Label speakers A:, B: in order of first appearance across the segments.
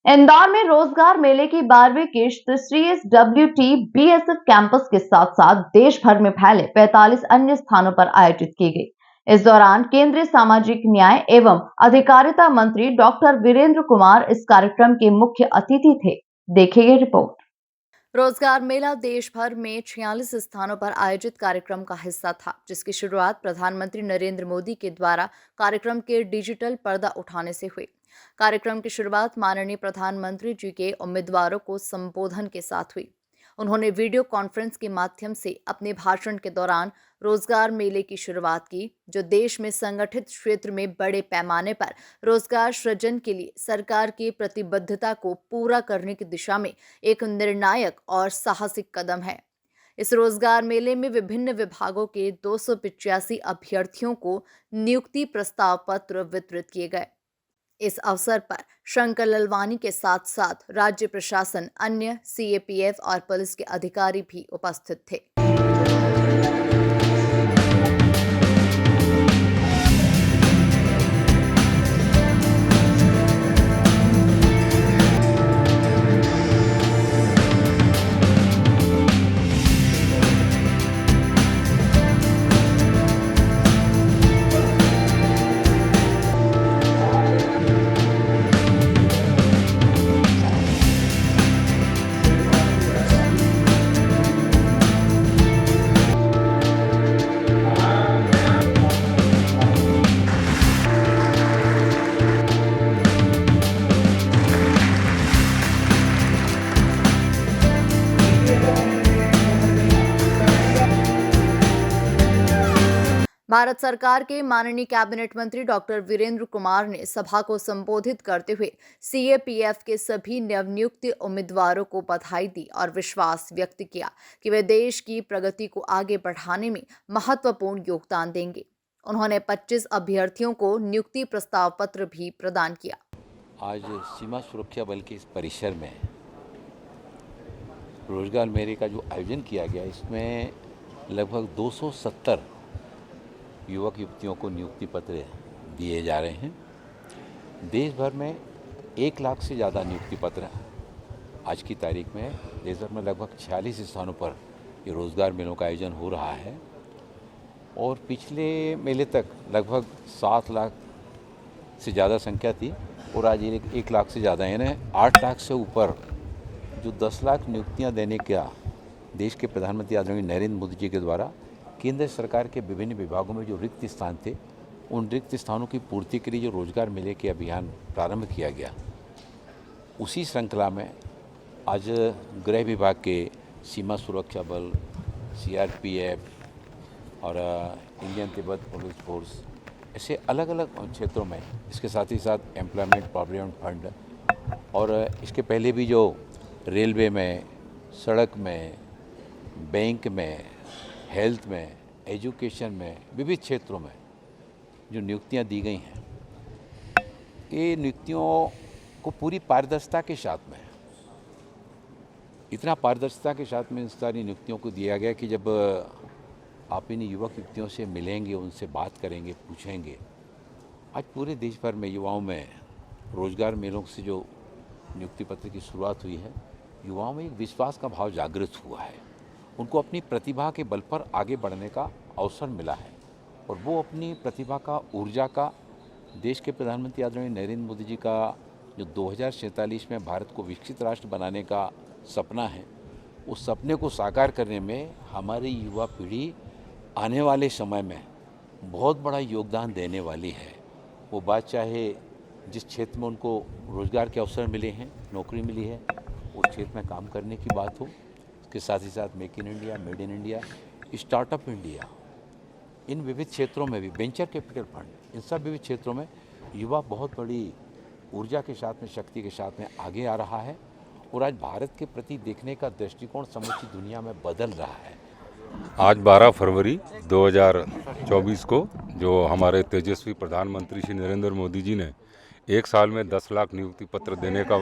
A: इंदौर में रोजगार मेले की 12वीं किश्त CSWT BSF कैंपस के साथ साथ देश भर में फैले 45 अन्य स्थानों पर आयोजित की गई। इस दौरान केंद्रीय सामाजिक न्याय एवं अधिकारिता मंत्री डॉक्टर वीरेंद्र कुमार इस कार्यक्रम के मुख्य अतिथि थे। देखिए रिपोर्ट।
B: रोजगार मेला देश भर में 46 स्थानों पर आयोजित कार्यक्रम का हिस्सा था, जिसकी शुरुआत प्रधानमंत्री नरेंद्र मोदी के द्वारा कार्यक्रम के डिजिटल पर्दा उठाने से हुई। कार्यक्रम की शुरुआत माननीय प्रधानमंत्री जी के उम्मीदवारों को संबोधन के साथ हुई। उन्होंने वीडियो कॉन्फ्रेंस के माध्यम से अपने भाषण के दौरान रोजगार मेले की शुरुआत की, जो देश में संगठित क्षेत्र में बड़े पैमाने पर रोजगार सृजन के लिए सरकार की प्रतिबद्धता को पूरा करने की दिशा में एक निर्णायक और साहसिक कदम है। इस रोजगार मेले में विभिन्न विभागों के 285 अभ्यर्थियों को नियुक्ति प्रस्ताव पत्र वितरित किए गए। इस अवसर पर शंकर ललवानी के साथ साथ राज्य प्रशासन, अन्य CAPF और पुलिस के अधिकारी भी उपस्थित थे। भारत सरकार के माननीय कैबिनेट मंत्री डॉक्टर वीरेंद्र कुमार ने सभा को संबोधित करते हुए CAPF के सभी नवनियुक्त उम्मीदवारों को बधाई दी और विश्वास व्यक्त किया कि वे देश की प्रगति को आगे बढ़ाने में महत्वपूर्ण योगदान देंगे। उन्होंने 25 अभ्यर्थियों को नियुक्ति प्रस्ताव पत्र भी प्रदान किया।
C: आज सीमा सुरक्षा बल के इस परिसर में रोजगार मेले का जो आयोजन किया गया, इसमें लगभग 270 युवक युवतियों को नियुक्ति पत्र दिए जा रहे हैं। देश भर में 1 लाख से ज़्यादा नियुक्ति पत्र आज की तारीख में देश भर में लगभग 46 स्थानों पर ये रोज़गार मेलों का आयोजन हो रहा है। और पिछले मेले तक लगभग 7 लाख से ज़्यादा संख्या थी और आज 1 लाख से ज़्यादा, यानी 8 लाख से ऊपर जो 10 लाख नियुक्तियाँ देने का देश के प्रधानमंत्री आदरणीय नरेंद्र मोदी जी के द्वारा केंद्र सरकार के विभिन्न विभागों में जो रिक्त स्थान थे, उन रिक्त स्थानों की पूर्ति के लिए जो रोजगार मेले के अभियान प्रारंभ किया गया, उसी श्रृंखला में आज गृह विभाग के सीमा सुरक्षा बल, CRPF और इंडियन तिब्बत पुलिस फोर्स, ऐसे अलग अलग क्षेत्रों में, इसके साथ ही साथ एम्प्लॉयमेंट प्रोविडेंट फंड और इसके पहले भी जो रेलवे में, सड़क में, बैंक में, हेल्थ में, एजुकेशन में, विविध क्षेत्रों में जो नियुक्तियां दी गई हैं, ये नियुक्तियों को पूरी पारदर्शिता के साथ में, इतना पारदर्शिता के साथ में इन सारी नियुक्तियों को दिया गया कि जब आप इन युवक युवतियों से मिलेंगे, उनसे बात करेंगे, पूछेंगे, आज पूरे देश भर में युवाओं में रोजगार मेलों से जो नियुक्ति पत्र की शुरुआत हुई है, युवाओं में एक विश्वास का भाव जागृत हुआ है। उनको अपनी प्रतिभा के बल पर आगे बढ़ने का अवसर मिला है और वो अपनी प्रतिभा का, ऊर्जा का देश के प्रधानमंत्री आदरणीय नरेंद्र मोदी जी का जो 2047 में भारत को विकसित राष्ट्र बनाने का सपना है, उस सपने को साकार करने में हमारी युवा पीढ़ी आने वाले समय में बहुत बड़ा योगदान देने वाली है। वो बात चाहे जिस क्षेत्र में उनको रोजगार के अवसर मिले हैं, नौकरी मिली है, उस क्षेत्र में काम करने की बात हो, इसके साथ ही साथ make in India, made in India, startup India, इन विविध क्षेत्रों में भी वेंचर कैपिटल फंड, इन सब विविध क्षेत्रों में युवा बहुत बड़ी ऊर्जा के साथ में, शक्ति के साथ में आगे आ रहा है और आज भारत के प्रति देखने का दृष्टिकोण समूची दुनिया में बदल रहा है।
D: आज 12 फरवरी 2024 को जो हमारे तेजस्वी प्रधानमंत्री श्री नरेंद्र मोदी जी ने 1 साल में 10 लाख नियुक्ति पत्र देने का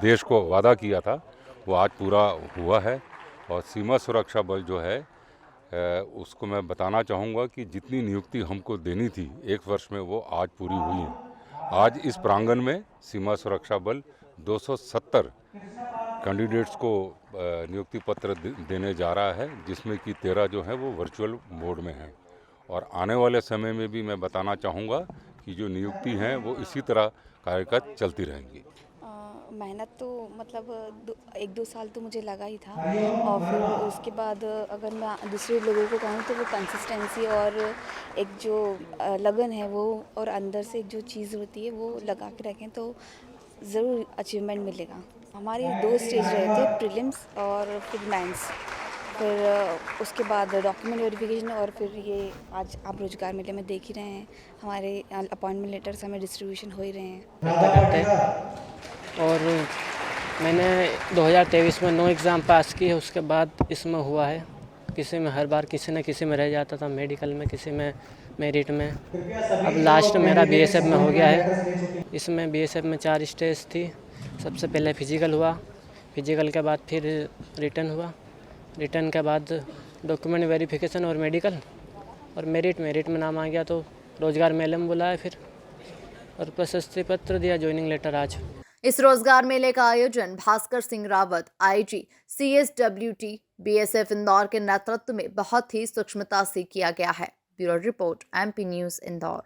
D: देश को वादा किया था, वो आज पूरा हुआ है। और सीमा सुरक्षा बल जो है उसको मैं बताना चाहूँगा कि जितनी नियुक्ति हमको देनी थी 1 वर्ष में, वो आज पूरी हुई है। आज इस प्रांगण में सीमा सुरक्षा बल 270 कैंडिडेट्स को नियुक्ति पत्र देने जा रहा है, जिसमें कि 13 जो है वो वर्चुअल मोड में है। और आने वाले समय में भी मैं बताना चाहूँगा कि जो नियुक्ति हैं वो इसी तरह कार्यरत चलती रहेंगी।
E: मेहनत तो मतलब 1-2 साल तो मुझे लगा ही था, और फिर उसके बाद अगर मैं दूसरे लोगों को कहूँ तो वो कंसिस्टेंसी और एक जो लगन है वो, और अंदर से जो चीज़ होती है वो लगा के रखें तो ज़रूर अचीवमेंट मिलेगा। हमारे 2 स्टेज रहे थे, प्रीलिम्स और फिर मेंस, फिर उसके बाद डॉक्यूमेंट वेरिफिकेशन, और फिर ये आज आप रोजगार मेले में देख ही रहे हैं हमारे अपॉइंटमेंट लेटर्स हमें डिस्ट्रीब्यूशन हो ही रहे हैं।
F: करते और मैंने 2023 में 9 एग्ज़ाम पास किए, उसके बाद इसमें हुआ है। किसी में हर बार किसी न किसी में रह जाता था, मेडिकल में, किसी में मेरिट में। अब लास्ट मेरा बीएसएफ में हो गया है। इसमें बीएसएफ में 4 स्टेज थी। सबसे पहले फिजिकल हुआ, फिजिकल के बाद फिर रिटन हुआ, रिटन के बाद डॉक्यूमेंट वेरिफिकेशन और मेडिकल, और मेरिट में नाम आ गया तो रोज़गार मेले में बुलाया फिर, और प्रशस्ति पत्र दिया, ज्वाइनिंग लेटर आज।
B: इस रोजगार मेले का आयोजन Bhaskar Singh Rawat, IG, CSWT, BSF Indore के नेतृत्व में बहुत ही सूक्ष्मता से किया गया है। Bureau report, MP news Indore.